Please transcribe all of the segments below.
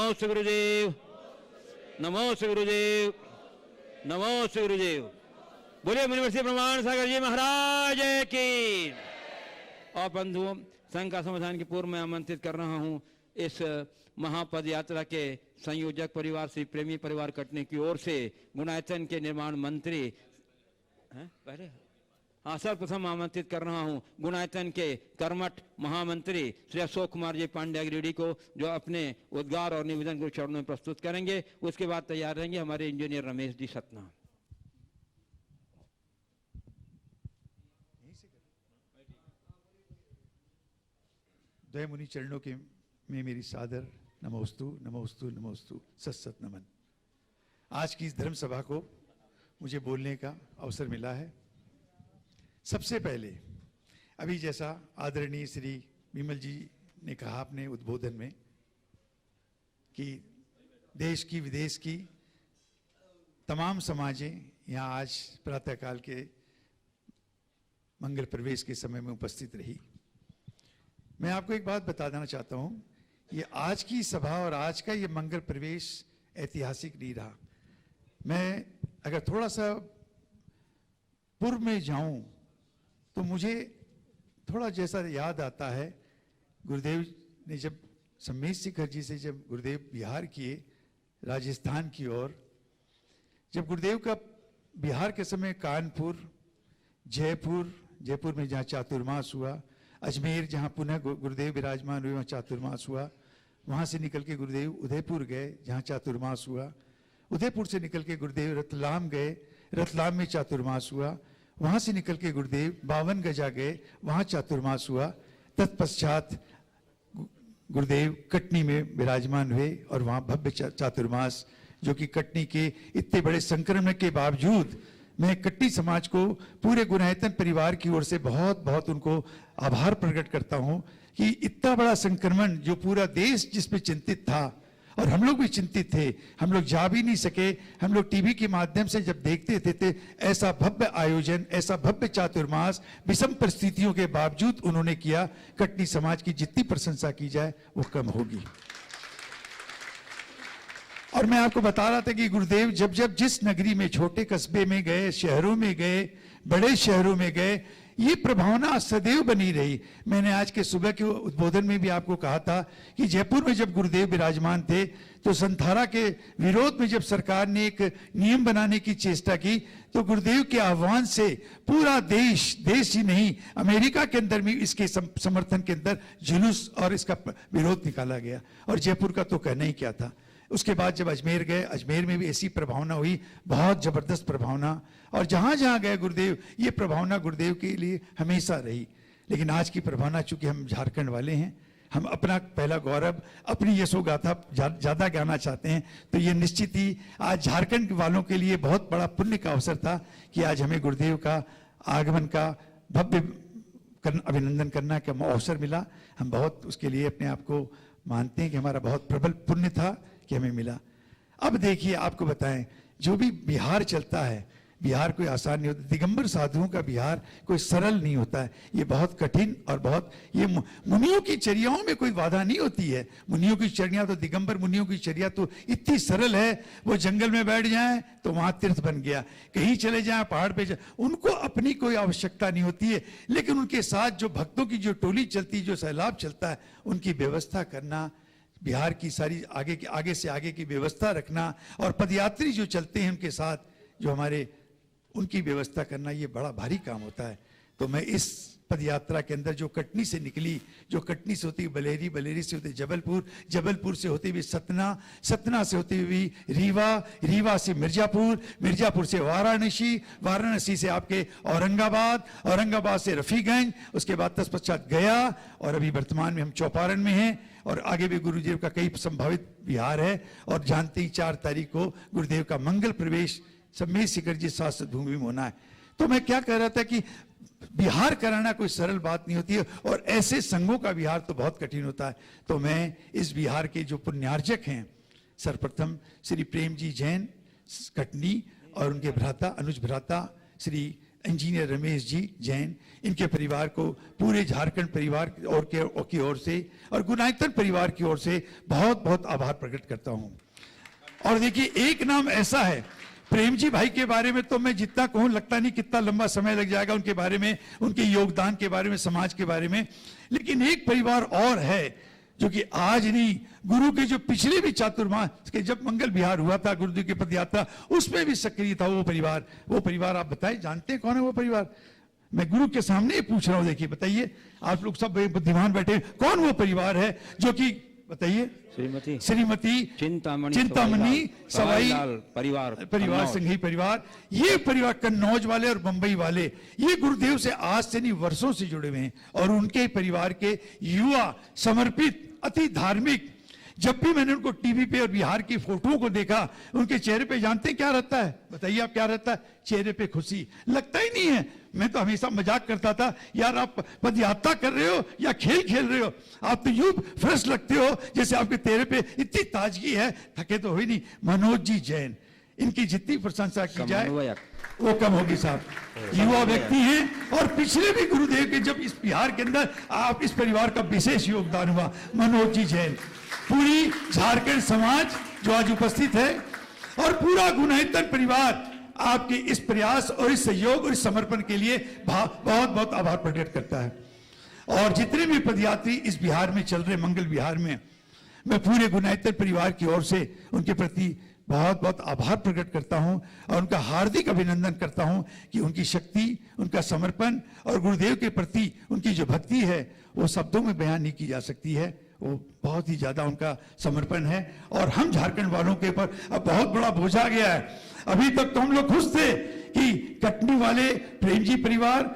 नमो श्री गुरुदेव, नमो श्री गुरुदेव, नमो श्री गुरुदेव। बोलिए यूनिवर्सिटी प्रमाण सागर जी महाराज की। और बंधुओं, संघ का समाधान के पूर्व में आमंत्रित कर रहा हूं इस महापद यात्रा के संयोजक परिवार श्री प्रेमी परिवार कटनी की ओर से गुणायतन के निर्माण मंत्री पहले सर्वप्रथम आमंत्रित कर रहा हूं गुणायतन के कर्मठ महामंत्री श्री अशोक कुमार जी पांड्या गिरिडीह को, जो अपने उद्गार और निवेदन गुरु चरणों में प्रस्तुत करेंगे। उसके बाद तैयार रहेंगे हमारे इंजीनियर रमेश जी सतना। द्वय मुनि चरणों के में मेरी सादर नमोस्तु नमोस्तु नमोस्तु सत नमन। आज की इस धर्म सभा को मुझे बोलने का अवसर मिला है। सबसे पहले अभी जैसा आदरणीय श्री विमल जी ने कहा अपने उद्बोधन में कि देश की विदेश की तमाम समाजें यहाँ आज प्रातःकाल के मंगल प्रवेश के समय में उपस्थित रही। मैं आपको एक बात बता देना चाहता हूँ, ये आज की सभा और आज का ये मंगल प्रवेश ऐतिहासिक नहीं रहा। मैं अगर थोड़ा सा पूर्व में जाऊं तो मुझे थोड़ा जैसा याद आता है, गुरुदेव ने जब सम्मेद शिखर जी से जब गुरुदेव बिहार किए राजस्थान की ओर, जब गुरुदेव का बिहार के समय कानपुर, जयपुर में जहाँ चातुर्मास हुआ, अजमेर जहाँ पुनः गुरुदेव विराजमान हुए वहाँ चातुर्मास हुआ, वहाँ से निकल के गुरुदेव उदयपुर गए जहाँ चातुर्मास हुआ, उदयपुर से निकल के गुरुदेव रतलाम गए, रतलाम में चातुर्मास हुआ, वहाँ से निकल के गुरुदेव 52 गजा गए, वहाँ चातुर्मास हुआ। तत्पश्चात गुरुदेव कटनी में विराजमान हुए और वहाँ भव्य चातुर्मास, जो कि कटनी के इतने बड़े संक्रमण के बावजूद मैं कट्टी समाज को पूरे गुणायतन परिवार की ओर से बहुत बहुत उनको आभार प्रकट करता हूं कि इतना बड़ा संक्रमण जो पूरा देश जिस पे चिंतित था और हम लोग भी चिंतित थे, हम लोग जा भी नहीं सके, हम लोग टीवी के माध्यम से जब देखते थे ऐसा भव्य आयोजन, ऐसा भव्य चातुर्मास विषम परिस्थितियों के बावजूद उन्होंने किया। कटनी समाज की जितनी प्रशंसा की जाए वो कम होगी। और मैं आपको बता रहा था कि गुरुदेव जब जब जिस नगरी में, छोटे कस्बे में गए, शहरों में गए, बड़े शहरों में गए, ये प्रभावना सदैव बनी रही। मैंने आज के सुबह के उद्बोधन में भी आपको कहा था कि जयपुर में जब गुरुदेव विराजमान थे तो संथारा के विरोध में जब सरकार ने एक नियम बनाने की चेष्टा की तो गुरुदेव के आह्वान से पूरा देश ही नहीं, अमेरिका के अंदर भी इसके समर्थन के अंदर जुलूस और इसका विरोध निकाला गया। और जयपुर का तो कहना ही क्या था। उसके बाद जब अजमेर गए, अजमेर में भी ऐसी प्रभावना हुई, बहुत जबरदस्त प्रभावना। और जहां जहां गए गुरुदेव, ये प्रभावना गुरुदेव के लिए हमेशा रही। लेकिन आज की प्रभावना, चूंकि हम झारखंड वाले हैं, हम अपना पहला गौरव, अपनी यशोगाथा ज्यादा गाना चाहते हैं, तो ये निश्चित ही आज झारखंड वालों के लिए बहुत बड़ा पुण्य का अवसर था कि आज हमें गुरुदेव का आगमन का भव्य अभिनंदन करना का अवसर मिला। हम बहुत उसके लिए अपने आप को मानते हैं कि हमारा बहुत प्रबल पुण्य था कि हमें मिला। अब देखिए, आपको बताएं, जो भी बिहार चलता है, बिहार कोई आसान नहीं होता। दिगंबर साधुओं का बिहार कोई सरल नहीं होता है, ये बहुत कठिन और बहुत, ये मुनियों की चर्याओं में कोई बाधा नहीं होती है। मुनियों की चर्या तो, दिगंबर मुनियों की चर्या तो इतनी सरल है, वो जंगल में बैठ जाएं तो वहां तीर्थ बन गया, कहीं चले जाएं पहाड़ पे जाए, उनको अपनी कोई आवश्यकता नहीं होती है। लेकिन उनके साथ जो भक्तों की जो टोली चलती, जो सैलाब चलता है, उनकी व्यवस्था करना, बिहार की सारी आगे से आगे की व्यवस्था रखना, और पदयात्री जो चलते हैं उनके साथ जो हमारे, उनकी व्यवस्था करना, ये बड़ा भारी काम होता है। तो मैं इस पदयात्रा के अंदर जो कटनी से निकली, जो कटनी से होती बलेरी, बलेरी से होती जबलपुर, जबलपुर से होती हुई सतना, सतना से होती हुई रीवा, रीवा से मिर्जापुर, मिर्जापुर से वाराणसी, वाराणसी से आपके औरंगाबाद, औरंगाबाद से रफीगंज, उसके बाद तत्पश्चात गया, और अभी वर्तमान में हम चौपारण में हैं। और आगे भी गुरुदेव का कई संभावित बिहार है। और जानते ही 4 तारीख को गुरुदेव का मंगल प्रवेश सम्मेद शिखर जी शास्त्र भूमि में होना है। तो मैं क्या कह रहा था कि बिहार कराना कोई सरल बात नहीं होती है, और ऐसे संघों का बिहार तो बहुत कठिन होता है। तो मैं इस बिहार के जो पुण्यार्जक हैं, सर्वप्रथम श्री प्रेम जी जैन कटनी और उनके भ्राता, अनुज भ्राता श्री इंजीनियर रमेश जी जैन, इनके परिवार को, पूरे झारखंड परिवार और की ओर से और गुनायतन परिवार की ओर से बहुत बहुत आभार प्रकट करता हूं। और देखिए, एक नाम ऐसा है, प्रेम जी भाई के बारे में तो मैं जितना कहूं लगता नहीं कितना लंबा समय लग जाएगा उनके बारे में, उनके योगदान के बारे में, समाज के बारे में। लेकिन एक परिवार और है जो कि आज नहीं, गुरु के जो पिछले भी चातुर्मास के जब मंगल विहार हुआ था, गुरुदेव की पद यात्रा, उसमें भी सक्रिय था वो परिवार। वो परिवार आप बताएं, जानते हैं कौन है वो परिवार? मैं गुरु के सामने ही पूछ रहा हूं, देखिए बताइए, आप लोग सब बुद्धिमान बैठे, कौन वो परिवार है जो कि, बताइए? श्रीमती चिंतामणि सवाई परिवार संघी परिवार। ये परिवार कन्नौज वाले और बंबई वाले, ये गुरुदेव से आज से नहीं वर्षों से जुड़े हुए हैं और उनके परिवार के युवा समर्पित, अति धार्मिक। जब भी मैंने उनको टीवी पे और बिहार की फोटोओं को देखा, उनके चेहरे पे जानते हैं क्या रहता है? बताइए आप, क्या रहता है? चेहरे पे खुशी, लगता ही नहीं है। मैं तो हमेशा मजाक करता था, यार आप पद यात्रा कर रहे हो या खेल खेल रहे हो, आप तो यूं फ्रेश लगते हो जैसे आपके चेहरे पे इतनी ताजगी है, थके तो हो ही नहीं। मनोज जी जैन, इनकी जितनी प्रशंसा की जाए वो कम होगी साहब। युवा व्यक्ति हैं और पिछले भी गुरुदेव के जब इस बिहार के अंदर आप इस परिवार का विशेष योगदान हुआ। मनोज जी जैन, पूरी झारखंड समाज जो आज उपस्थित है और पूरा गुनायतन परिवार आपके इस प्रयास और इस सहयोग और इस समर्पण के लिए बहुत बहुत आभार प्रकट करता है। और जितने भी पदयात्री इस बिहार में चल रहे, मंगल बिहार में, मैं पूरे गुनायतन परिवार की ओर से उनके प्रति बहुत बहुत आभार प्रकट करता हूं और उनका हार्दिक अभिनंदन करता हूं कि उनकी शक्ति, उनका समर्पण और गुरुदेव के प्रति उनकी जो भक्ति है वो शब्दों में बयान नहीं की जा सकती है। वो बहुत ही ज्यादा उनका समर्पण है और हम झारखंड वालों के ऊपर अब बहुत बड़ा बोझ आ गया है। अभी तक तो हम लोग खुश थे कि कटनी वाले प्रेम जी परिवार,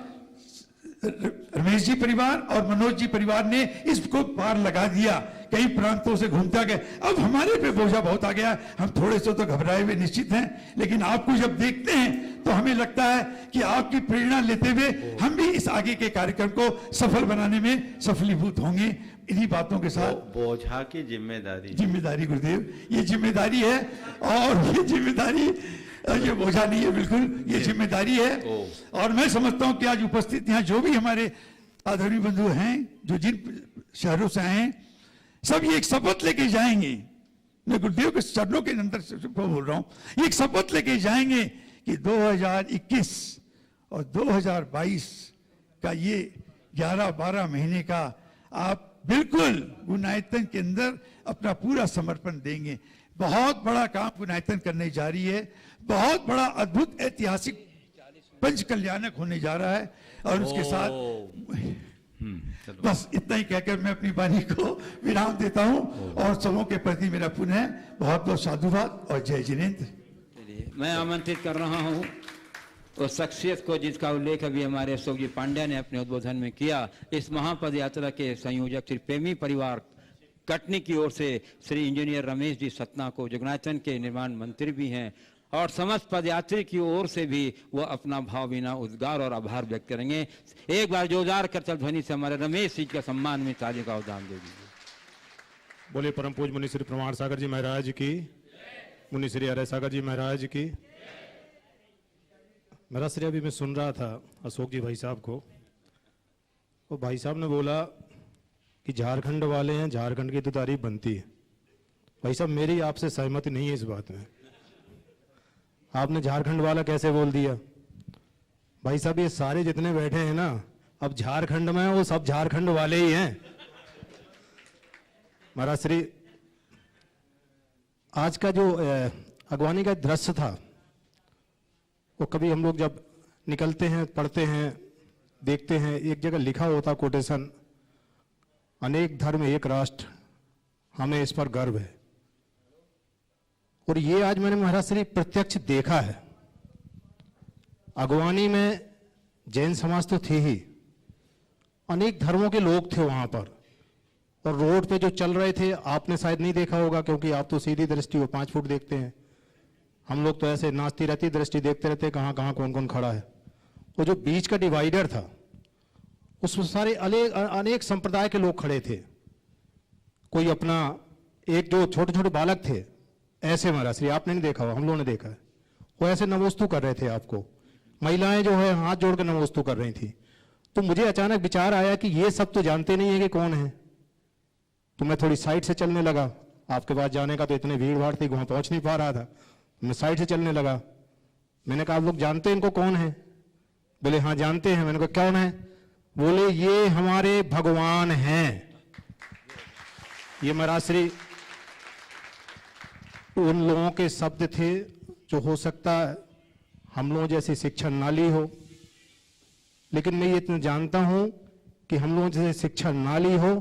रमेश जी परिवार और मनोज जी परिवार ने इसको पार लगा दिया, कई प्रांतों से घूमता गया। अब हमारे पे बोझा बहुत आ गया, हम थोड़े से तो घबराए हुए निश्चित हैं, लेकिन आपको जब देखते हैं तो हमें लगता है कि आपकी प्रेरणा लेते हुए हम भी इस आगे के कार्यक्रम को सफल बनाने में सफलीभूत होंगे। इन्हीं बातों के साथ बोझा की जिम्मेदारी गुरुदेव, ये जिम्मेदारी है और ये जिम्मेदारी, ये बोझा नहीं है, बिल्कुल ये जिम्मेदारी है। और मैं समझता हूं कि आज उपस्थित यहाँ जो भी हमारे आदरणीय बंधु हैं, जो जिन शहरों से आए हैं, सब ये एक शपथ लेके जाएंगे। मैं गुरुदेव के चरणों के अंदर से बोल रहा हूं, ये एक शपथ लेके जाएंगे कि 2021 और 2022 का ये 11-12 महीने का आप बिल्कुल गुनायतन के अंदर अपना पूरा समर्पण देंगे। बहुत बड़ा काम गुनायतन करने जा रही है, बहुत बड़ा अद्भुत ऐतिहासिक पंच कल्याणक होने जा रहा है। और उसके साथ बस इतना ही कहकर मैं अपनी वाणी को विराम देता हूं और सबों के प्रति मेरा पुनः बहुत बहुत साधुवाद और जय जिनेन्द्र। मैं आमंत्रित कर रहा हूं उस शख्सियत को जिसका उल्लेख अभी हमारे अशोक जी पांड्या ने अपने उद्बोधन में किया, इस महापद यात्रा के संयोजक श्री प्रेमी परिवार कटनी की ओर से श्री इंजीनियर रमेश जी सतना को, जो गुनायतन के निर्माण मंत्री भी हैं, और समस्त पदयात्री की ओर से भी वो अपना भावभीना उद्गार और आभार व्यक्त करेंगे। एक बार जोरदार करतल ध्वनि से हमारे रमेश जी के सम्मान में ताली का उद्गार दे दीजिए। बोले परम पूज्य मुनि श्री प्रमाण सागर जी महाराज की, मुनि श्री अरय सागर जी महाराज की। मेरा श्रेय अभी मैं सुन रहा था अशोक जी भाई साहब को, वो भाई साहब ने बोला कि झारखंड वाले हैं, झारखंड की तो तारीफ बनती है। भाई साहब मेरी आपसे सहमति नहीं है इस बात में। आपने झारखंड वाला कैसे बोल दिया? भाई साहब ये सारे जितने बैठे हैं ना, अब झारखंड में वो सब झारखंड वाले ही हैं। महाराज श्री आज का जो अगवानी का दृश्य था, वो कभी हम लोग जब निकलते हैं, पढ़ते हैं, देखते हैं, एक जगह लिखा होता कोटेशन, अनेक धर्म एक राष्ट्र, हमें इस पर गर्व है। और ये आज मैंने महाराज श्री प्रत्यक्ष देखा है। अगवानी में जैन समाज तो थी ही, अनेक धर्मों के लोग थे वहां पर, और रोड पे जो चल रहे थे आपने शायद नहीं देखा होगा, क्योंकि आप तो सीधी दृष्टि वो 5 फुट देखते हैं, हम लोग तो ऐसे नाचती रहती दृष्टि देखते रहते कहाँ कहाँ कौन कौन खड़ा है। वो जो बीच का डिवाइडर था उसमें सारे अनेक संप्रदाय के लोग खड़े थे। कोई अपना, एक जो छोटे छोटे बालक थे ऐसे, महाराज श्री आपने नहीं देखा हुआ, हम लोगों ने देखा है, वो ऐसे नमोस्तु कर रहे थे आपको, महिलाएं जो है हाथ जोड़ कर नमोस्तु कर रही थी। तो मुझे अचानक विचार आया कि ये सब तो जानते नहीं है कि कौन है। तो मैं थोड़ी साइड से चलने लगा। आपके पास जाने का तो इतनी भीड़ भाड़ थी, वहां पहुंच नहीं पा रहा था। मैं साइड से चलने लगा। मैंने कहा आप लोग जानते हैं इनको कौन है? बोले हाँ जानते हैं। मैंने कहा कौन है? बोले ये हमारे भगवान हैं। ये महाराज श्री उन लोगों के शब्द थे जो हो सकता है हम लोगों जैसी शिक्षा ना ली हो, लेकिन मैं ये इतना जानता हूं कि हम लोगों जैसे शिक्षा ना ली हो,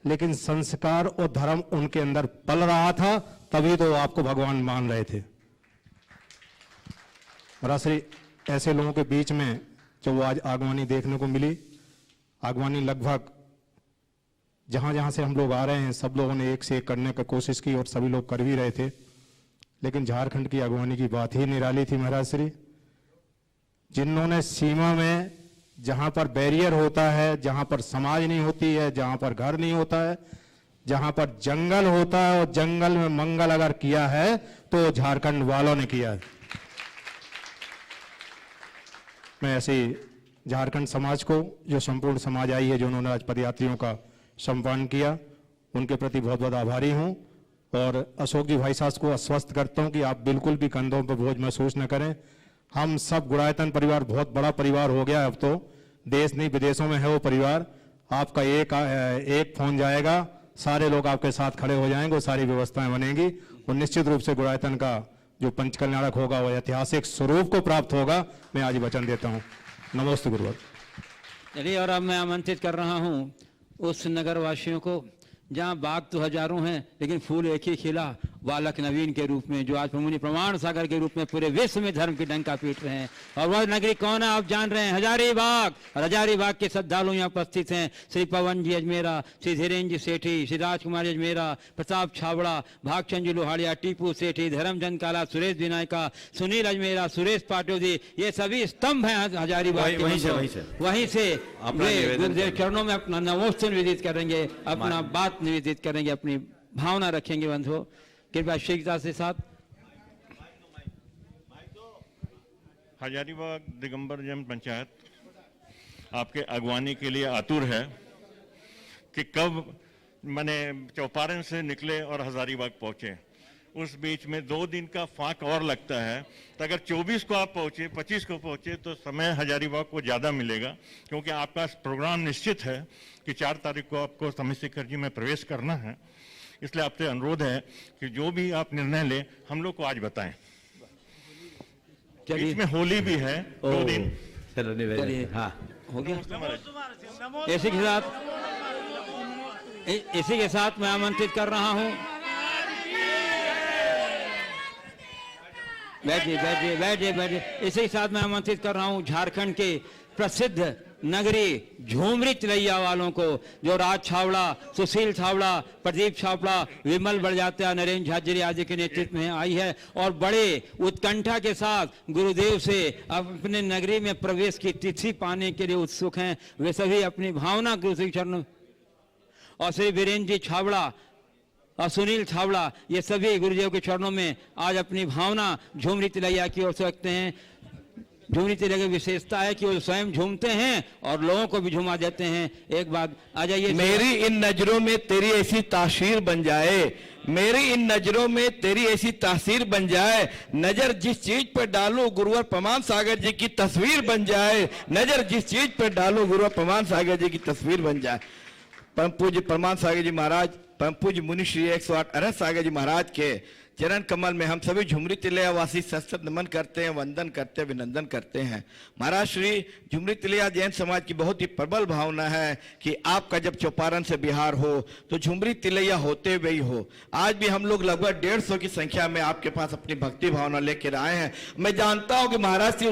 लेकिन संस्कार और धर्म उनके अंदर पल रहा था, तभी तो आपको भगवान मान रहे थे। महाराज श्री ऐसे लोगों के बीच में जो वो आज आगवानी देखने को मिली, आगवानी लगभग जहां जहां से हम लोग आ रहे हैं सब लोगों ने एक से एक करने की कोशिश की और सभी लोग कर भी रहे थे, लेकिन झारखंड की आगवानी की बात ही निराली थी। महाराज श्री जिन्होंने सीमा में जहां पर बैरियर होता है, जहां पर समाज नहीं होती है, जहां पर घर नहीं होता है, जहां पर जंगल होता है और जंगल में मंगल अगर किया है तो झारखंड वालों ने किया है। मैं ऐसे झारखंड समाज को, जो संपूर्ण समाज आई है, जो उन्होंने आज पदयात्रियों का सम्मान किया, उनके प्रति बहुत बहुत आभारी हूं। और अशोक जी भाई साहब को आश्वस्त करता हूं कि आप बिल्कुल भी कंधों पर बोझ महसूस न करें। हम सब गुड़ायतन परिवार बहुत बड़ा परिवार हो गया। अब तो देश नहीं विदेशों में है वो परिवार। आपका एक फोन जाएगा, सारे लोग आपके साथ खड़े हो जाएंगे, सारी व्यवस्थाएं बनेंगी और निश्चित रूप से गुड़ायतन का जो पंचकल्याणक होगा वो ऐतिहासिक स्वरूप को प्राप्त होगा। मैं आज वचन देता हूँ। नमस्ते गुरुवर। चलिए, और अब मैं आमंत्रित कर रहा हूँ उस नगर वासियों को जहाँ बाग तो हजारों हैं लेकिन फूल एक ही खिला, बालक नवीन के रूप में, जो आज मुनि प्रमाण सागर के रूप में पूरे विश्व में धर्म की डंका पीट रहे हैं। और वह नगरी कौन है आप जान रहे हैं? हजारीबाग। और हजारीबाग के श्रद्धालु यहाँ उपस्थित हैं। श्री पवन जी अजमेरा, श्री धीरेन्द्र जी सेठी, श्री राजकुमार अजमेरा, प्रताप छावड़ा, भागचंद जी लोहाड़िया, टीपू सेठी, धर्मचंद काला, सुरेश विनायका, सुनील अजमेरा, सुरेश पाटिल जी, ये सभी स्तंभ हैं हजारीबाग के। वहीं से वे गुरुदेव चरणों में अपना नमोस्तन निवेदित करेंगे, अपना बात निवेदित करेंगे, अपनी भावना रखेंगे। बंधुओं कृपया शीघ्रता से साथ। हजारीबाग दिगंबर जैन पंचायत आपके अगवानी के लिए आतुर है कि कब मैंने चौपारण से निकले और हजारीबाग पहुंचे। उस बीच में 2 दिन का फाक और लगता है, तो अगर 24 को आप पहुंचे, 25 को पहुंचे तो समय हजारीबाग को ज़्यादा मिलेगा, क्योंकि आपका प्रोग्राम निश्चित है कि 4 तारीख को आपको समस्तीकर जी में प्रवेश करना है। इसलिए आपसे अनुरोध है कि जो भी आप निर्णय लें हम लोग को आज बताएं। बीच में होली भी है 2 दिन। चलिए, हाँ हो गया। इसी के साथ मैं आमंत्रित कर रहा हूँ। बैठिए। इसी के साथ मैं आमंत्रित कर रहा हूँ झारखंड के प्रसिद्ध नगरी झुमरी तिलैया वालों को, जो राज छावड़ा, सुशील छावड़ा, प्रदीप छावड़ा, विमल बड़जात्या, नरेंद्र झाजरी आदि के नेतृत्व में आई है और बड़े उत्कंठा के साथ गुरुदेव से अपने नगरी में प्रवेश की तिथि पाने के लिए उत्सुक हैं। वे सभी अपनी भावना गुरु श्री चरणों, और श्री वीरेंद्र जी छावड़ा और सुनील छावड़ा, ये सभी गुरुदेव के चरणों में आज अपनी भावना झुमरी तिलैया की ओर से रखते हैं। झुमरी तिलैया की विशेषता है कि वो स्वयं झूमते हैं और लोगों को भी झुमा देते हैं। एक बात आ जाइए। मेरी इन नजरों में तेरी ऐसी तासीर बन जाए, मेरी इन नजरों में तेरी ऐसी तासीर बन जाए, नजर जिस चीज पर डालूं गुरुवर प्रमाण सागर जी की तस्वीर बन जाए, नजर जिस चीज पर डालूं गुरुवर प्रमाण सागर जी की तस्वीर बन जाए। परम पूज्य प्रमाण सागर जी महाराज, परम पूज्य मुनि श्री 108 अरहत सागर जी महाराज के चरण कमल में हम सभी झुमरी तिलैया वासी सशक्त नमन करते हैं, वंदन करते हैं, अभिनंदन करते हैं। महाराज श्री झुमरी तिलैया जैन समाज की बहुत ही प्रबल भावना है कि आपका जब चौपारण से बिहार हो तो झुमरी तिलैया होते हुए ही हो। आज भी हम लोग लगभग 150 की संख्या में आपके पास अपनी भक्ति भावना लेकर आए हैं। मैं जानता हूं कि महाराज श्री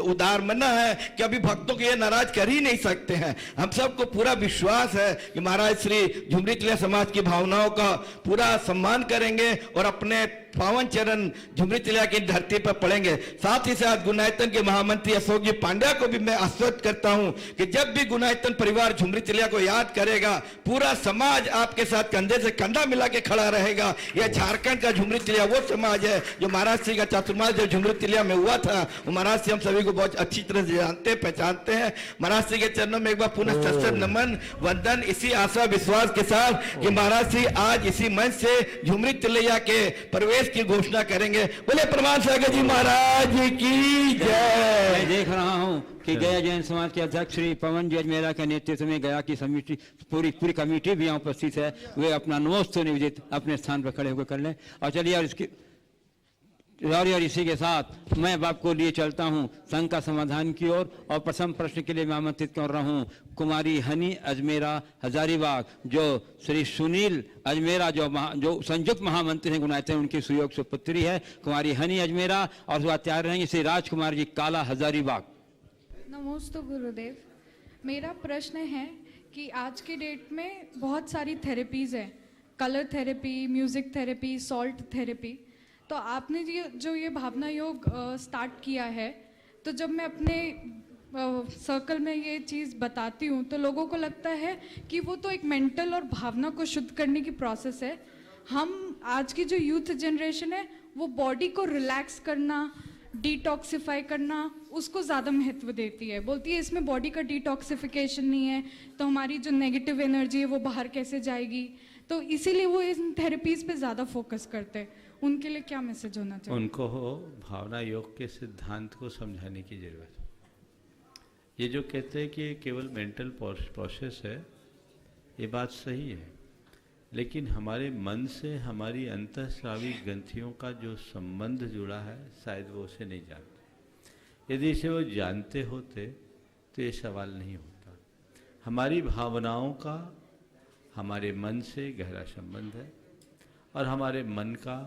उदार मना है कि अभी भक्तों को ये नाराज कर ही नहीं सकते हैं। हम सबको पूरा विश्वास है कि महाराज श्री झुमरी तिलैया समाज की भावनाओं का पूरा सम्मान करेंगे और अपने पावन चरण झुमरी तिलिया की धरती पर पड़ेंगे। साथ ही साथ गुनायतन के महामंत्री अशोक जी पांड्या को भी मैं आश्वस्त करता हूं कि जब भी गुनायतन परिवार झुमरी तिलिया को याद करेगा, पूरा समाज आपके साथ कंधे से कंधा मिला के खड़ा रहेगा। यह झारखंड का झुमरी तिलिया वो समाज है जो महाराज सिंह का चातुर्मास जो झुमरी तिलिया में हुआ था, वो महाराज सिंह हम सभी को बहुत अच्छी तरह से जानते पहचानते हैं। महाराज सिंह के चरणों में एक बार पुनः सशस्त्र नमन वंदन, इसी आशा विश्वास के साथ कि महाराज सिंह आज इसी मंच से झुमरी तिलिया के प्रवेश की घोषणा करेंगे। बोले प्रमाण सागर जी महाराज की जय। मैं देख रहा हूं कि गया जैन समाज के अध्यक्ष श्री पवन जी अजमेरा के नेतृत्व में गया की समिति पूरी कमेटी भी यहाँ उपस्थित है। वे अपना नमोस्तु निवेदित अपने स्थान पर खड़े होकर कर लें। और चलिए और इसी के साथ मैं आपको लिए चलता हूं संघ का समाधान की ओर। और प्रथम प्रश्न के लिए मैं आमंत्रित कर रहा हूं कुमारी हनी अजमेरा हजारीबाग, जो श्री सुनील अजमेरा जो संयुक्त महामंत्री हैं गुनायतन, उनकी सुयोग सुपुत्री है कुमारी हनी अजमेरा। और वह तैयार रहेंगे श्री राजकुमार जी काला हजारीबाग। नमोस्तु गुरुदेव। मेरा प्रश्न है कि आज की डेट में बहुत सारी थेरेपीज़ हैं, colour therapy, music therapy, salt therapy. तो आपने जो ये भावना योग स्टार्ट किया है, तो जब मैं अपने सर्कल में ये चीज़ बताती हूँ तो लोगों को लगता है कि वो तो एक मेंटल और भावना को शुद्ध करने की प्रोसेस है। हम आज की जो यूथ जनरेशन है वो बॉडी को रिलैक्स करना, डिटॉक्सिफाई करना, उसको ज़्यादा महत्व देती है। बोलती है इसमें बॉडी का डिटॉक्सिफिकेशन नहीं है, तो हमारी जो नेगेटिव एनर्जी है वो बाहर कैसे जाएगी। तो इसीलिए वो इन थेरेपीज़ पे ज़्यादा फोकस करते हैं। उनके लिए क्या मैसेज होना चाहिए? उनको भावना योग के सिद्धांत को समझाने की ज़रूरत है। ये जो कहते हैं कि ये केवल मेंटल प्रोसेस है, ये बात सही है, लेकिन हमारे मन से हमारी अंतःस्रावी ग्रंथियों का जो संबंध जुड़ा है, शायद वो उसे नहीं जानते। यदि इसे वो जानते होते तो ये सवाल नहीं होता। हमारी भावनाओं का हमारे मन से गहरा संबंध है और हमारे मन का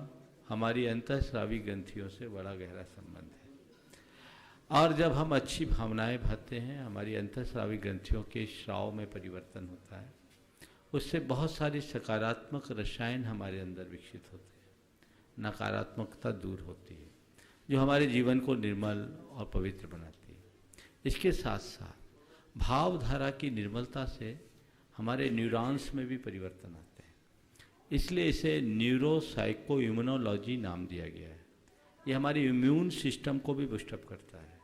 हमारी अंतःस्रावी ग्रंथियों से बड़ा गहरा संबंध है। और जब हम अच्छी भावनाएं भाते हैं, हमारी अंतःस्रावी ग्रंथियों के स्राव में परिवर्तन होता है, उससे बहुत सारी सकारात्मक रसायन हमारे अंदर विकसित होते हैं, नकारात्मकता दूर होती है, जो हमारे जीवन को निर्मल और पवित्र बनाती है। इसके साथ साथ भावधारा की निर्मलता से हमारे न्यूरॉन्स में भी परिवर्तन आते हैं, इसलिए इसे न्यूरोसाइको इम्यूनोलॉजी नाम दिया गया है। ये हमारी इम्यून सिस्टम को भी बूस्टअप करता है।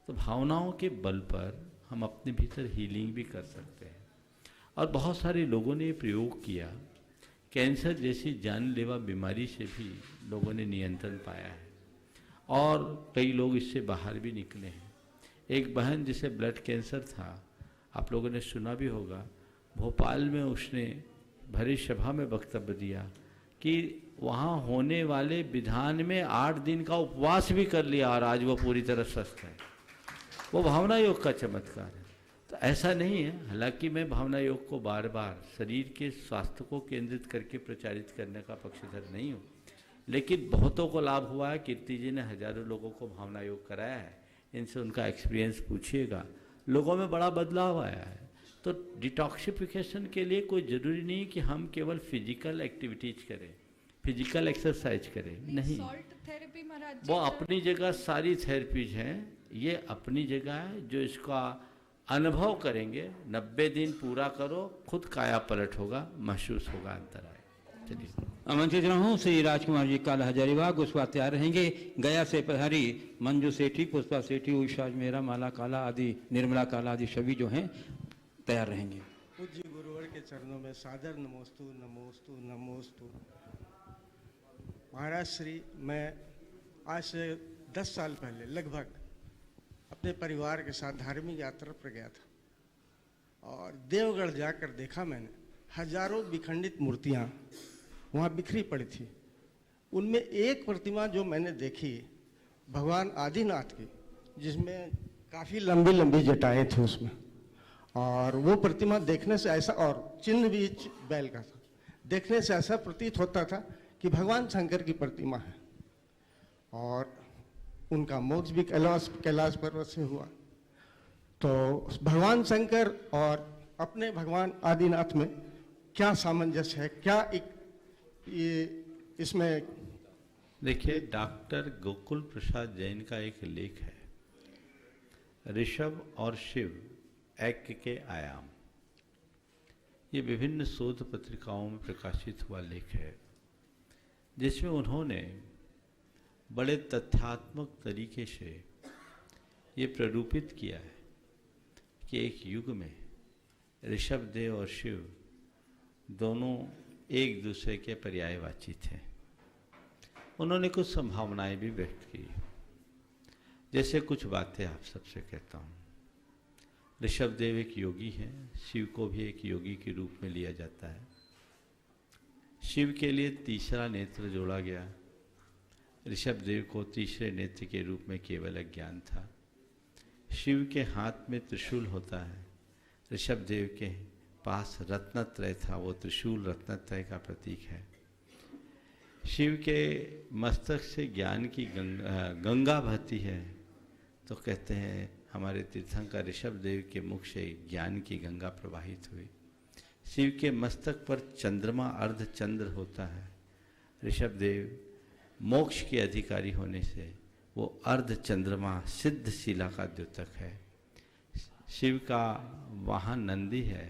तो भावनाओं के बल पर हम अपने भीतर हीलिंग भी कर सकते हैं। और बहुत सारे लोगों ने ये प्रयोग किया, कैंसर जैसी जानलेवा बीमारी से भी लोगों ने नियंत्रण पाया है और कई लोग इससे बाहर भी निकले हैं। एक बहन जिसे ब्लड कैंसर था, आप लोगों ने सुना भी होगा, भोपाल में उसने भरी सभा में वक्तव्य दिया कि वहाँ होने वाले विधान में 8 दिन का उपवास भी कर लिया और आज वो पूरी तरह स्वस्थ है। वो भावना योग का चमत्कार है। तो ऐसा नहीं है, हालांकि मैं भावना योग को बार बार शरीर के स्वास्थ्य को केंद्रित करके प्रचारित करने का पक्षधर नहीं हूँ, लेकिन बहुतों को लाभ हुआ है। कीर्ति जी ने हजारों लोगों को भावना योग कराया है, इनसे उनका एक्सपीरियंस पूछिएगा, लोगों में बड़ा बदलाव आया है। तो डिटॉक्सिफिकेशन के लिए कोई ज़रूरी नहीं कि हम केवल फिजिकल एक्टिविटीज करें, फिजिकल एक्सरसाइज करें, नहीं। सॉल्ट थेरेपी महाराज वो अपनी जगह सारी थेरेपीज हैं, ये अपनी जगह है। जो इसका अनुभव करेंगे, 90 दिन पूरा करो, खुद काया पलट होगा, महसूस होगा अंतराय। चलिए आमंत्रित रहूं श्री राजकुमार जी काला हजारीबाग, उस पर तैयार रहेंगे। गया से पधारी मंजू सेठी, पुष्पा सेठी, उषा मेरा, माला काला आदि, निर्मला काला आदि सभी जो हैं तैयार रहेंगे। पूज्य गुरुवर के चरणों में सादर नमोस्तु नमोस्तु नमोस्तु। महाराज श्री, मैं आज से 10 साल पहले लगभग अपने परिवार के साथ धार्मिक यात्रा पर गया था और देवगढ़ जाकर देखा मैंने हजारों विखंडित मूर्तियाँ वहाँ बिखरी पड़ी थी। उनमें एक प्रतिमा जो मैंने देखी भगवान आदिनाथ की, जिसमें काफ़ी लंबी लंबी जटाएँ थी उसमें, और वो प्रतिमा देखने से ऐसा, और चिन्ह भी बैल का था, देखने से ऐसा प्रतीत होता था कि भगवान शंकर की प्रतिमा है। और उनका मोक्ष भी कैलाश पर्वत से हुआ। तो भगवान शंकर और अपने भगवान आदिनाथ में क्या सामंजस्य है, क्या एक ये इसमें देखिए, डॉक्टर गोकुल प्रसाद जैन का एक लेख है, ऋषभ और शिव ऐक्य के आयाम। ये विभिन्न शोध पत्रिकाओं में प्रकाशित हुआ लेख है, जिसमें उन्होंने बड़े तथ्यात्मक तरीके से ये प्ररूपित किया है कि एक युग में ऋषभ देव और शिव दोनों एक दूसरे के पर्यायवाची थे। उन्होंने कुछ संभावनाएं भी व्यक्त की, जैसे कुछ बातें आप सबसे कहता हूँ। ऋषभ देव एक योगी हैं, शिव को भी एक योगी के रूप में लिया जाता है। शिव के लिए तीसरा नेत्र जोड़ा गया। ऋषभ देव को तीसरे नेत्र के रूप में केवल अज्ञान था। शिव के हाथ में त्रिशूल होता है, ऋषभ देव के पास रत्नत्रय था, वो त्रिशूल रत्नत्रय का प्रतीक है। शिव के मस्तक से ज्ञान की गंगा बहती है, तो कहते हैं हमारे तीर्थंकर ऋषभ देव के मुख से ज्ञान की गंगा प्रवाहित हुई। शिव के मस्तक पर चंद्रमा अर्ध चंद्र होता है। ऋषभ देव मोक्ष के अधिकारी होने से वो अर्ध चंद्रमा सिद्ध शिला का द्योतक है। शिव का वाहन नंदी है,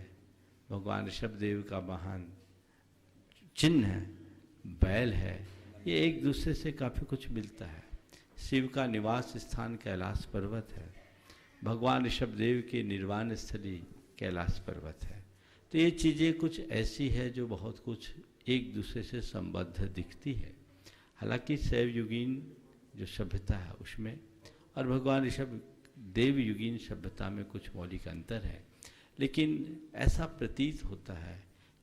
भगवान ऋषभ देव का वाहन चिन्ह है, बैल है। ये एक दूसरे से काफ़ी कुछ मिलता है। शिव का निवास स्थान कैलाश पर्वत है, भगवान ऋषभ देव की निर्वाण स्थली कैलाश पर्वत है। तो ये चीज़ें कुछ ऐसी है जो बहुत कुछ एक दूसरे से संबद्ध दिखती है। हालांकि शैव युगीन जो सभ्यता है उसमें और भगवान ऋषभ देव युगीन सभ्यता में कुछ मौलिक अंतर है, लेकिन ऐसा प्रतीत होता है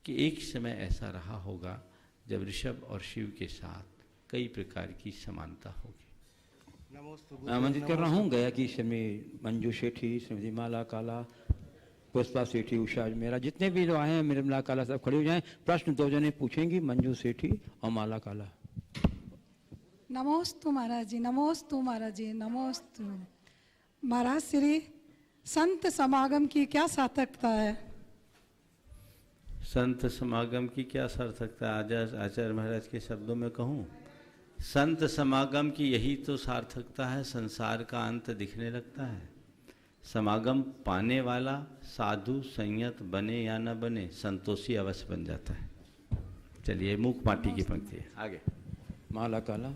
कि एक समय ऐसा रहा होगा जब ऋषभ और शिव के साथ कई प्रकार की समानता होगी। आमंत्रित कर रहा हूँ गया की श्रीमती मंजू सेठी, श्रीमती माला काला, पुष्पा सेठी, उषा मेरा, जितने भी जो आए हैं निर्मला काला सब खड़े हो जाएं। प्रश्न दो जने पूछेंगी, मंजू सेठी और माला काला। नमोस्तु महाराज जी, नमोस्तु महाराज जी, नमोस्तु महाराज। श्री संत समागम की क्या सार्थकता है? संत समागम की क्या सार्थकता? आचार्य महाराज के शब्दों में कहूँ, संत समागम की यही तो सार्थकता है, संसार का अंत दिखने लगता है। समागम पाने वाला साधु संयत बने या न बने, संतोषी अवश्य बन जाता है। चलिए, मूक माटी की पंक्ति है, आगे। माला काला।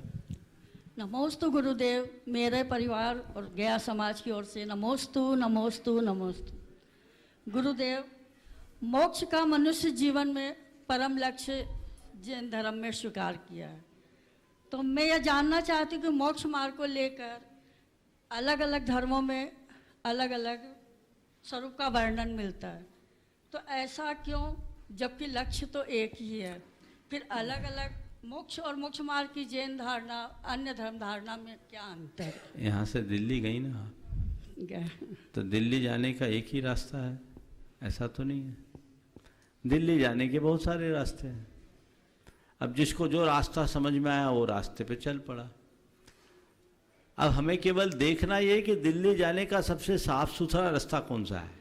नमोस्तु गुरुदेव, मेरे परिवार और गया समाज की ओर से नमोस्तु नमोस्तु नमोस्तु। गुरुदेव, मोक्ष का मनुष्य जीवन में परम लक्ष्य जैन धर्म में स्वीकार किया है, तो मैं यह जानना चाहती हूँ कि मोक्ष मार्ग को लेकर अलग अलग धर्मों में अलग अलग स्वरूप का वर्णन मिलता है, तो ऐसा क्यों, जबकि लक्ष्य तो एक ही है? फिर अलग अलग मोक्ष और मोक्ष मार्ग की जैन धारणा अन्य धर्म धारणा में क्या अंतर है? यहाँ से दिल्ली गई ना, तो दिल्ली जाने का एक ही रास्ता है, ऐसा तो नहीं है। दिल्ली जाने के बहुत सारे रास्ते हैं। अब जिसको जो रास्ता समझ में आया वो रास्ते पे चल पड़ा। अब हमें केवल देखना ये कि दिल्ली जाने का सबसे साफ सुथरा रास्ता कौन सा है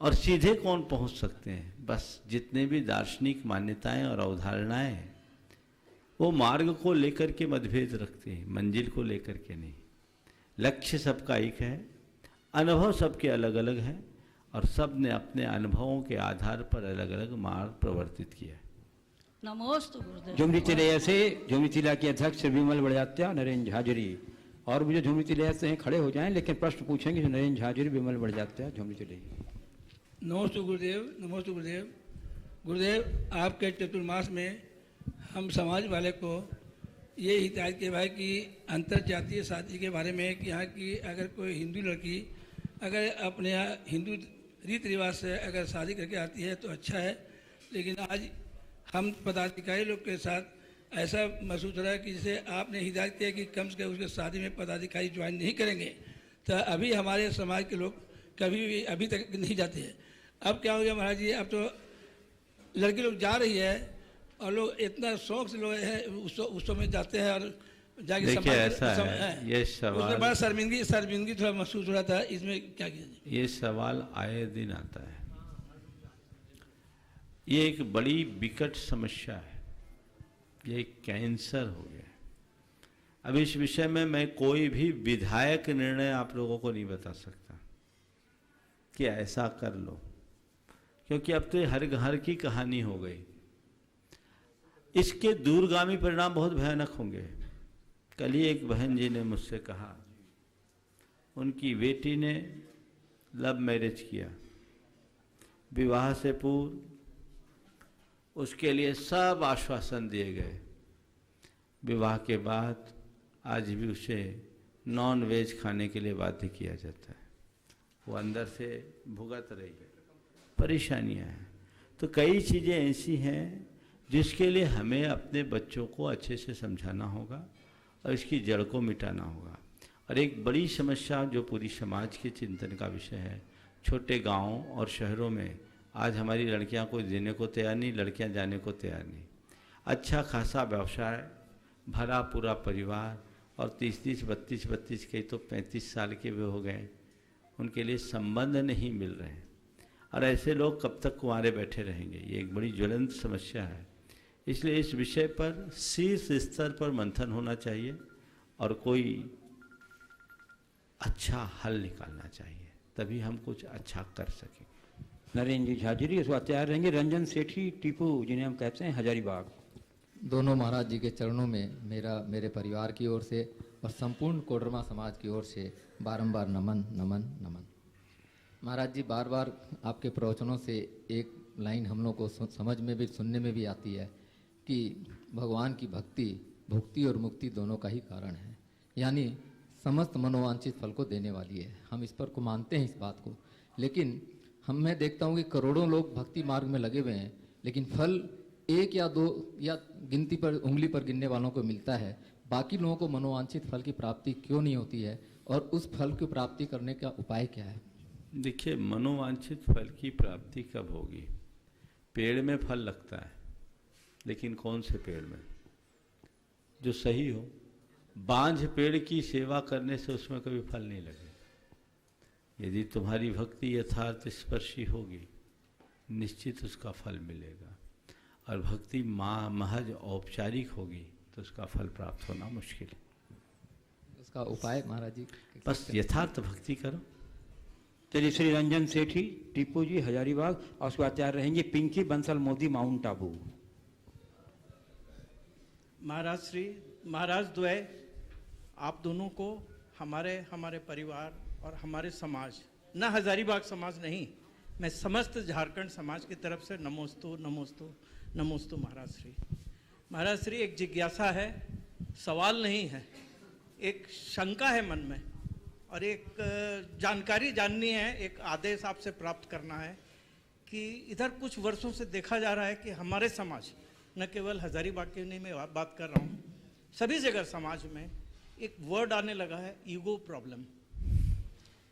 और सीधे कौन पहुंच सकते हैं। बस जितने भी दार्शनिक मान्यताएं और अवधारणाएं हैं वो मार्ग को लेकर के मतभेद रखते हैं, मंजिल को लेकर के नहीं। लक्ष्य सबका एक है, अनुभव सबके अलग अलग हैं और सब ने अपने अनुभवों के आधार पर अलग अलग मार्ग प्रवर्तित किया है। नमोस्तु गुरुदेव। झुमरी तिलैया से झुमरी तिला के अध्यक्ष विमल बड़जात्या, नरेंद्र झाजरी, और भी जो झुमरी तिलैया से हैं खड़े हो जाएं, लेकिन प्रश्न पूछेंगे जो नरेंद्र झाजरी, विमल बड़जात्या, झुमरी तिलैया। नमोस्तु गुरुदेव, नमोस्तु गुरुदेव। गुरुदेव, आपके चतुर्मास में हम समाज वाले को ये हिदायत के भाई कि अंतर जातीय शादी के बारे में कि यहाँ की अगर कोई हिंदू लड़की अगर अपने यहाँ हिंदू रीति रिवाज से अगर शादी करके आती है तो अच्छा है, लेकिन आज हम पदाधिकारी लोग के साथ ऐसा महसूस हो रहा है कि जैसे आपने हिदायत किया कि कम से कम उसके शादी में पदाधिकारी ज्वाइन नहीं करेंगे, तो अभी हमारे समाज के लोग कभी भी अभी तक नहीं जाते हैं। अब क्या हो गया महाराज जी, अब तो लड़की लोग जा रही है और लोग इतना शौक से लोग है उत्सव में जाते हैं और जाके देखिए ऐसा है, ये सवाल बड़ा शर्मिंदगी थोड़ा महसूस हो रहा था, इसमें क्या किया? ये सवाल आए दिन आता है। ये एक बड़ी विकट समस्या है ये कैंसर हो गया। अब इस विषय में मैं कोई भी विधायक निर्णय आप लोगों को नहीं बता सकता कि ऐसा कर लो, क्योंकि अब तो ये हर घर की कहानी हो गई। इसके दूरगामी परिणाम बहुत भयानक होंगे। कल ही एक बहन जी ने मुझसे कहा, उनकी बेटी ने लव मैरिज किया, विवाह से पूर्व उसके लिए सब आश्वासन दिए गए, विवाह के बाद आज भी उसे नॉन वेज खाने के लिए बाध्य किया जाता है। वो अंदर से भुगत रही है, परेशानियां हैं। तो कई चीज़ें ऐसी हैं जिसके लिए हमें अपने बच्चों को अच्छे से समझाना होगा और इसकी जड़ को मिटाना होगा। और एक बड़ी समस्या जो पूरी समाज के चिंतन का विषय है, छोटे गांवों और शहरों में आज हमारी लड़कियां कोई देने को तैयार नहीं, लड़कियां जाने को तैयार नहीं। अच्छा खासा व्यवसाय, भरा पूरा परिवार, और 30-30, 32-32 कई तो 35 साल के भी हो गए, उनके लिए संबंध नहीं मिल रहे हैं। और ऐसे लोग कब तक कुंवारे बैठे रहेंगे? ये एक बड़ी ज्वलंत समस्या है। इसलिए इस विषय पर शीर्ष स्तर पर मंथन होना चाहिए और कोई अच्छा हल निकालना चाहिए, तभी हम कुछ अच्छा कर सकें। नरेंद्र जी झाजिरी इस बात तैयार रहेंगे। रंजन सेठी टीपू, जिन्हें हम कहते हैं हजारीबाग। दोनों महाराज जी के चरणों में मेरे परिवार की ओर से और संपूर्ण कोडरमा समाज की ओर से बारंबार नमन नमन नमन। महाराज जी, बार बार आपके प्रवचनों से एक लाइन हम लोग को समझ में भी, सुनने में भी आती है कि भगवान की भक्ति भुक्ति और मुक्ति दोनों का ही कारण है, यानी समस्त मनोवांछित फल को देने वाली है। हम इस पर को मानते हैं इस बात को, लेकिन मैं देखता हूँ कि करोड़ों लोग भक्ति मार्ग में लगे हुए हैं, लेकिन फल 1 या 2 या गिनती पर, उंगली पर गिनने वालों को मिलता है। बाकी लोगों को मनोवांछित फल की प्राप्ति क्यों नहीं होती है, और उस फल की प्राप्ति करने का उपाय क्या है? देखिए, मनोवांछित फल की प्राप्ति कब होगी? पेड़ में फल लगता है, लेकिन कौन से पेड़ में? जो सही हो। बांझ पेड़ की सेवा करने से उसमें कभी फल नहीं लगे। यदि तुम्हारी भक्ति यथार्थ स्पर्शी होगी, निश्चित उसका फल मिलेगा। और भक्ति महज औपचारिक होगी तो उसका फल प्राप्त होना मुश्किल है। उसका उपाय महाराज जी? बस यथार्थ भक्ति करो। चलिए, श्री रंजन सेठी टीपू जी हजारीबाग, और उसके बाद तैयार रहेंगे पिंकी बंसल मोदी माउंट आबू। महाराज श्री, महाराज द्वय, आप दोनों को हमारे परिवार और हमारे समाज, न हजारीबाग समाज नहीं, मैं समस्त झारखंड समाज की तरफ से नमोस्तु नमोस्तु नमोस्तु महाराज श्री। महाराज श्री, एक जिज्ञासा है, सवाल नहीं है, एक शंका है मन में, और एक जानकारी जाननी है, एक आदेश आपसे प्राप्त करना है कि इधर कुछ वर्षों से देखा जा रहा है कि हमारे समाज, न केवल हजारीबाग की नहीं, मैं बात कर रहा हूँ, सभी जगह समाज में एक वर्ड आने लगा है, ईगो प्रॉब्लम।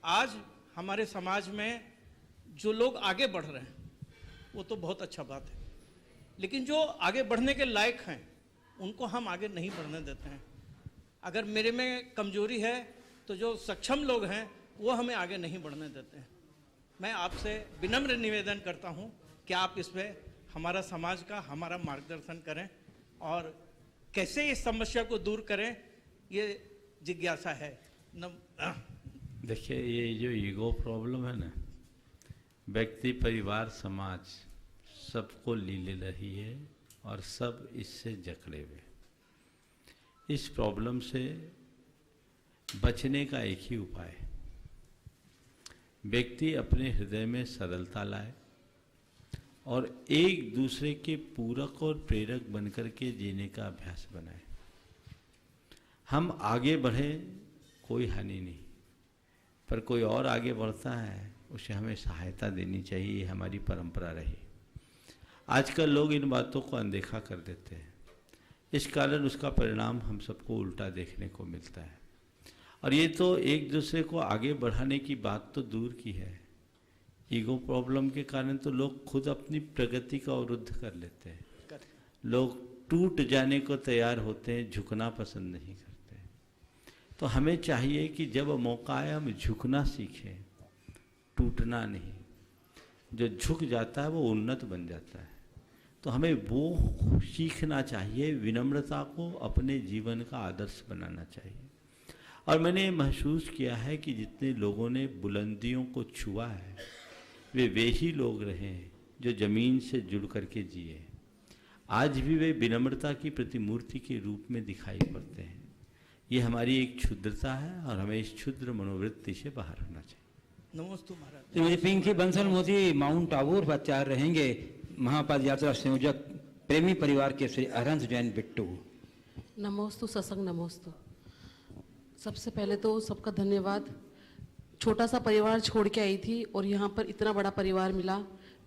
आज हमारे समाज में जो लोग आगे बढ़ रहे हैं वो तो बहुत अच्छा बात है, लेकिन जो आगे बढ़ने के लायक हैं उनको हम आगे नहीं बढ़ने देते हैं। अगर मेरे में कमजोरी है तो जो सक्षम लोग हैं वो हमें आगे नहीं बढ़ने देते हैं। मैं आपसे विनम्र निवेदन करता हूं कि आप इसमें हमारा समाज का हमारा मार्गदर्शन करें और कैसे इस समस्या को दूर करें, ये जिज्ञासा है। देखिए, ये जो ईगो प्रॉब्लम है ना, व्यक्ति, परिवार, समाज सबको ले रही है और सब इससे जकड़े हुए। इस प्रॉब्लम से बचने का एक ही उपाय है, व्यक्ति अपने हृदय में सरलता लाए और एक दूसरे के पूरक और प्रेरक बनकर के जीने का अभ्यास बनाए। हम आगे बढ़ें, कोई हानि नहीं, पर कोई और आगे बढ़ता है उसे हमें सहायता देनी चाहिए, ये हमारी परंपरा रही। आजकल लोग इन बातों को अनदेखा कर देते हैं, इस कारण उसका परिणाम हम सबको उल्टा देखने को मिलता है। और ये तो एक दूसरे को आगे बढ़ाने की बात तो दूर की है, ईगो प्रॉब्लम के कारण तो लोग खुद अपनी प्रगति का अवरुद्ध कर लेते हैं। लोग टूट जाने को तैयार होते हैं, झुकना पसंद नहीं करते। तो हमें चाहिए कि जब मौका आए हम झुकना सीखें, टूटना नहीं। जो झुक जाता है वो उन्नत बन जाता है। तो हमें वो सीखना चाहिए, विनम्रता को अपने जीवन का आदर्श बनाना चाहिए। और मैंने महसूस किया है कि जितने लोगों ने बुलंदियों को छुआ है वे ही लोग रहे हैं जो ज़मीन से जुड़ करके जिए। आज भी वे विनम्रता की प्रतिमूर्ति के रूप में दिखाई पड़ते हैं। ये हमारी एक क्षुद्रता है और हमें इस क्षुद्र मनोवृत्ति से बाहर होना चाहिए। नमस्ते महाराज। श्रीमती पिंकी बंसल मोदी माउंट आबू पर आचार्य रहेंगे। महापद यात्रा संयोजक प्रेमी परिवार के श्री अरहंत जैन बिट्टू। नमोस्तु सत्संग नमोस्तु। सबसे पहले तो सबका धन्यवाद। छोटा सा परिवार छोड़ के आई थी और यहाँ पर इतना बड़ा परिवार मिला।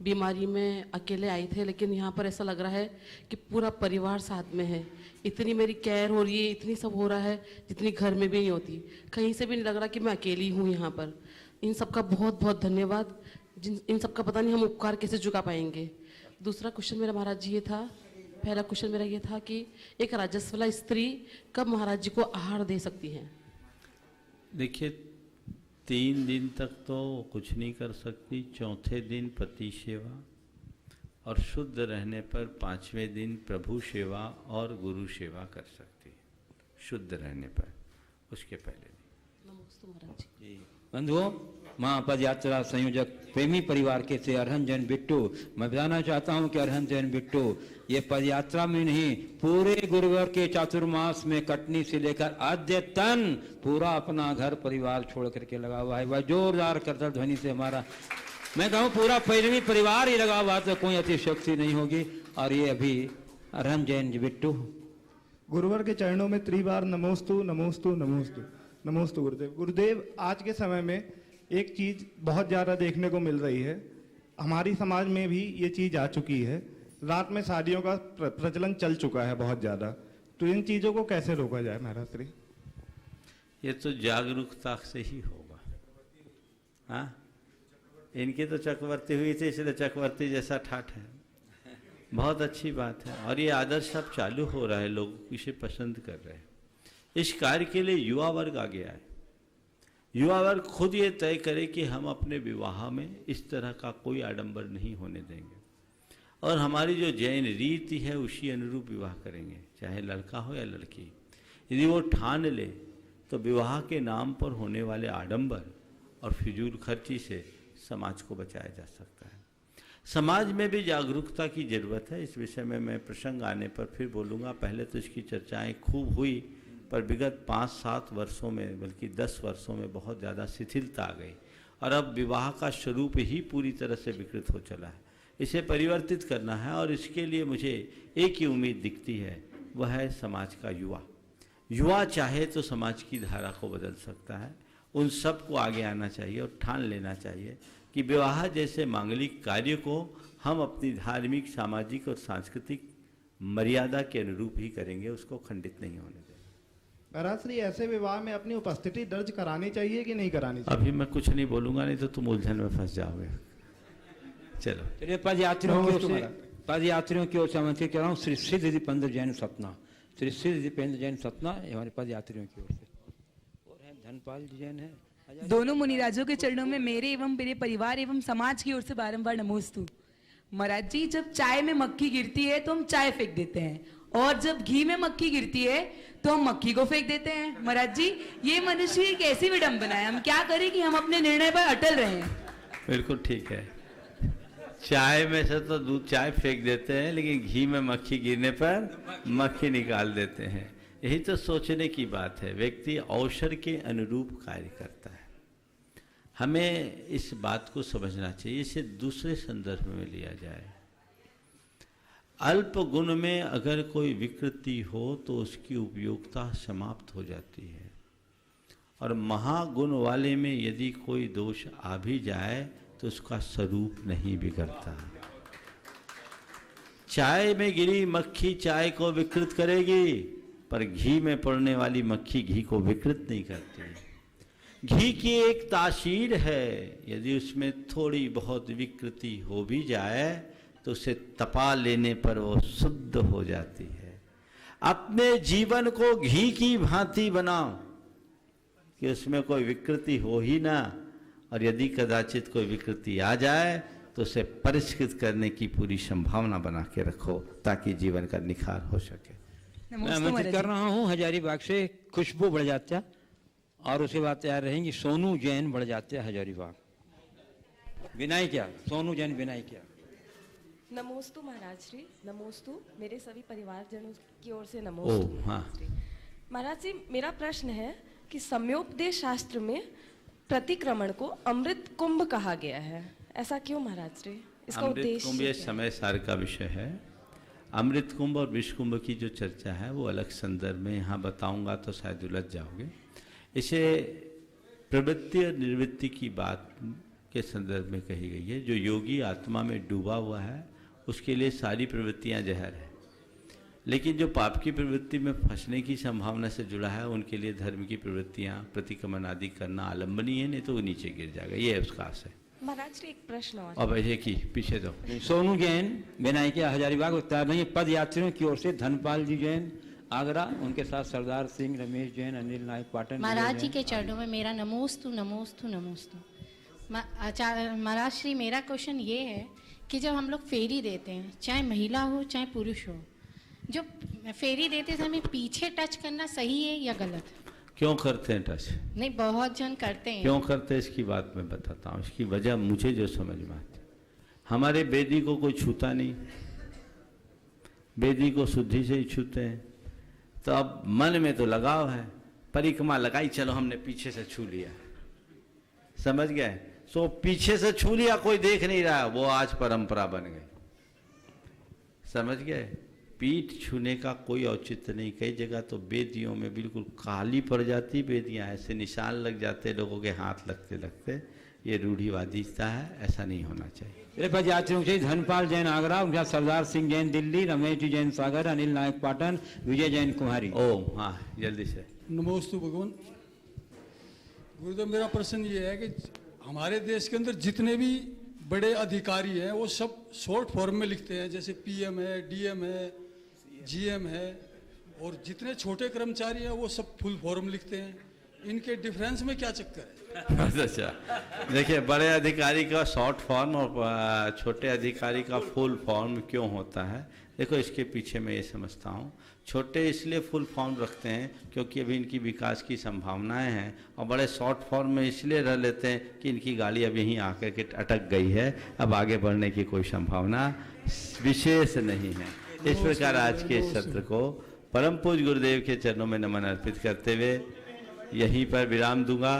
बीमारी में अकेले आई थे, लेकिन यहाँ पर ऐसा लग रहा है कि पूरा परिवार साथ में है। इतनी मेरी केयर हो रही है, इतनी सब हो रहा है जितनी घर में भी नहीं होती। कहीं से भी नहीं लग रहा कि मैं अकेली हूँ यहाँ पर। इन सबका बहुत बहुत धन्यवाद। इन सबका पता नहीं हम उपकार कैसे चुका पाएंगे। दूसरा क्वेश्चन मेरा महाराज जी ये था, पहला क्वेश्चन मेरा ये था कि एक राजस्वला स्त्री कब महाराज जी को आहार दे सकती है? देखिए, 3 दिन तक तो कुछ नहीं कर सकती, चौथे दिन पति सेवा और शुद्ध रहने पर 5वें दिन प्रभु सेवा और गुरु सेवा कर सकती है, शुद्ध रहने पर, उसके पहले नहीं। नमस्ते महाराज जी। बंधुओं, महापद यात्रा संयोजक प्रेमी परिवार के से अरहंत जैन बिट्टू, मैं बताना चाहता हूं कि अरहंत जैन बिट्टू ये पद यात्रा में नहीं, पूरे गुरुवार के चातुर्मास में कटनी से लेकर अद्यतन पूरा अपना घर परिवार छोड़ करके लगा हुआ है। वह जोरदार करतल ध्वनि से हमारा, मैं कहूँ पूरा प्रेमी परिवार ही लगा हुआ, तो कोई अतिशक्ति नहीं होगी। और ये अभी अरहंत जैन बिट्टू। गुरुवर के चरणों में त्रिबार नमोस्तु नमोस्तु नमोस्तु नमोस्तु गुरुदेव। गुरुदेव, आज के समय में एक चीज बहुत ज्यादा देखने को मिल रही है, हमारी समाज में भी ये चीज आ चुकी है। रात में शादियों का प्रचलन चल चुका है बहुत ज्यादा, तो इन चीजों को कैसे रोका जाए महाराज श्री? ये तो जागरूकता से ही होगा। हाँ, इनकी तो चक्रवर्ती हुई थी, इसलिए चक्रवर्ती जैसा ठाठ है। बहुत अच्छी बात है और ये आदर्श अब चालू हो रहा है, लोग इसे पसंद कर रहे हैं। इस कार्य के लिए युवा वर्ग आगे आए। युवा वर्ग खुद ये तय करे कि हम अपने विवाह में इस तरह का कोई आडंबर नहीं होने देंगे और हमारी जो जैन रीति है उसी अनुरूप विवाह करेंगे, चाहे लड़का हो या लड़की। यदि वो ठान ले तो विवाह के नाम पर होने वाले आडंबर और फिजूल खर्ची से समाज को बचाया जा सकता है। समाज में भी जागरूकता की जरूरत है। इस विषय में मैं प्रसंग आने पर फिर बोलूँगा। पहले तो इसकी चर्चाएं खूब हुई, पर विगत 5-7 वर्षों में, बल्कि 10 वर्षों में बहुत ज़्यादा शिथिलता आ गई और अब विवाह का स्वरूप ही पूरी तरह से विकृत हो चला है। इसे परिवर्तित करना है और इसके लिए मुझे एक ही उम्मीद दिखती है, वह है समाज का युवा। युवा चाहे तो समाज की धारा को बदल सकता है। उन सबको आगे आना चाहिए और ठान लेना चाहिए कि विवाह जैसे मांगलिक कार्य को हम अपनी धार्मिक, सामाजिक और सांस्कृतिक मर्यादा के अनुरूप ही करेंगे, उसको खंडित नहीं होने देंगे। महाराज श्री, ऐसे विवाह में अपनी उपस्थिति दर्ज करानी चाहिए कि नहीं करानी चाहिए? अभी मैं कुछ नहीं बोलूंगा, नहीं तो तुम उलझन में फंस जाओगे। चलो, चलिए पद यात्रियों की ओर से आमंत्रित कर रहा हूँ श्री सिद्ध दीपेंद्र जैन सतना। श्री सिद्ध दीपेंद्र जैन सतना हमारे पद यात्रियों की ओर से, और है धनपाल जी जैन है। दोनों मुनिराजों के चरणों में मेरे एवं मेरे परिवार एवं समाज की ओर से बारंबार नमोस्तु। महाराज जी, जब चाय में मक्खी गिरती है तो हम चाय फेंक देते हैं, और जब घी में मक्खी गिरती है तो हम मक्खी को फेंक देते हैं। महाराज जी, ये मनुष्य की कैसी विडंबना है? हम क्या करें कि हम अपने निर्णय पर अटल रहें? बिल्कुल ठीक है। चाय में से तो दूध चाय फेंक देते हैं, लेकिन घी में मक्खी गिरने पर मक्खी निकाल देते हैं। यही तो सोचने की बात है। व्यक्ति अवसर के अनुरूप कार्य करता है। हमें इस बात को समझना चाहिए। इसे दूसरे संदर्भ में लिया जाए। अल्प गुण में अगर कोई विकृति हो तो उसकी उपयोगिता समाप्त हो जाती है, और महागुण वाले में यदि कोई दोष आ भी जाए तो उसका स्वरूप नहीं बिगड़ता। चाय में गिरी मक्खी चाय को विकृत करेगी, पर घी में पड़ने वाली मक्खी घी को विकृत नहीं करती। घी की एक तासीर है, यदि उसमें थोड़ी बहुत विकृति हो भी जाए तो उसे तपा लेने पर वो शुद्ध हो जाती है। अपने जीवन को घी की भांति बनाओ कि उसमें कोई विकृति हो ही ना, और यदि कदाचित कोई विकृति आ जाए तो उसे परिष्कृत करने की पूरी संभावना बना के रखो ताकि जीवन का निखार हो सके। मैं आमंत्रित कर रहा हूँ हजारीबाग से खुशबू बढ़ जात्या, और उसके बाद तैयार रहेंगी सोनू जैन बढ़ जात्या हजारीबाग। विनाई क्या, सोनू जैन विनाई क्या। नमोस्तु महाराज श्री, नमोस्तु मेरे सभी परिवारजनों की ओर से नमोस्तु। हाँ। महाराज जी, मेरा प्रश्न है कि सम्योपदेश शास्त्र में प्रतिक्रमण को अमृत कुंभ कहा गया है, ऐसा क्यों महाराज श्री? इसका अमृत उद्देश्य कुंभ ये क्या है? समय सार का विषय है। अमृत कुंभ और विष कुंभ की जो चर्चा है वो अलग संदर्भ में यहाँ बताऊंगा तो शायद उलझ जाओगे। इसे प्रवृत्ति और निवृत्ति की बात के संदर्भ में कही गई है। जो योगी आत्मा में डूबा हुआ है उसके लिए सारी प्रवृत्तियाँ जहर है, लेकिन जो पाप की प्रवृत्ति में फंसने की संभावना से जुड़ा है उनके लिए धर्म की प्रवृत्तियाँ प्रतिक्रमण आदि करना आलम्बनीय है, नहीं तो वो नीचे गिर जाएगा। ये है उसका आशय। महाराज श्री एक प्रश्न और अब एक ही पीछे दो। सोनू जैन विनाई क्या हजारीबाग उत्तर नहीं। पद यात्रियों की ओर से धनपाल जी जैन आगरा, उनके साथ सरदार सिंह, रमेश जैन, अनिल नायक पाटन। महाराज जी के चरणों में मेरा नमोस्तु नमोस्तु नमोस्तु। महाराज श्री, मेरा क्वेश्चन ये है कि जब हम लोग फेरी देते हैं, चाहे महिला हो चाहे पुरुष हो, जो फेरी देते समय पीछे टच करना सही है या गलत? क्यों करते हैं टच? नहीं, बहुत जन करते हैं। क्यों करते हैं इसकी बात मैं बताता हूँ। इसकी वजह मुझे जो समझ में आती, हमारे बेदी को कोई छूता नहीं, बेदी को शुद्धि से ही छूते हैं। तो अब मन में तो लगाव है, परिक्रमा लगाई, चलो हमने पीछे से छू लिया, समझ गए? सो पीछे से छू लिया, कोई देख नहीं रहा, वो आज परंपरा बन गई, समझ गए? पीठ छूने का कोई औचित्य नहीं। कई जगह तो बेदियों में बिल्कुल काली पड़ जाती बेदियां, ऐसे निशान लग जाते लोगों के हाथ लगते लगते। ये रूढ़िवादिता है, ऐसा नहीं होना चाहिए। मेरे पास यात्रियों से धनपाल जैन आगरा, उनके साथ सरदार सिंह जैन दिल्ली, रमेश जी जैन सागर, अनिल नायक पाटन, विजय जैन कुमारी। ओ हाँ, जल्दी से। नमोस्तु भगवान। गुरुदेव, मेरा प्रश्न ये है कि हमारे देश के अंदर जितने भी बड़े अधिकारी हैं वो सब शॉर्ट फॉर्म में लिखते हैं, जैसे पीएम है, डीएम है, जीएम है, और जितने छोटे कर्मचारी हैं वो सब फुल फॉर्म लिखते हैं। इनके डिफरेंस में क्या चक्कर है? अच्छा, देखिए, बड़े अधिकारी का शॉर्ट फॉर्म और छोटे अधिकारी का फुल फॉर्म क्यों होता है? देखो, इसके पीछे मैं ये समझता हूँ, छोटे इसलिए फुल फॉर्म रखते हैं क्योंकि अभी इनकी विकास की संभावनाएं हैं, और बड़े शॉर्ट फॉर्म में इसलिए रह लेते हैं कि इनकी गाड़ी अब यहीं आकर के अटक गई है, अब आगे बढ़ने की कोई संभावना विशेष नहीं है। इस प्रकार आज के सत्र को परम पूज्य गुरुदेव के चरणों में नमन अर्पित करते हुए यहीं पर विराम दूंगा।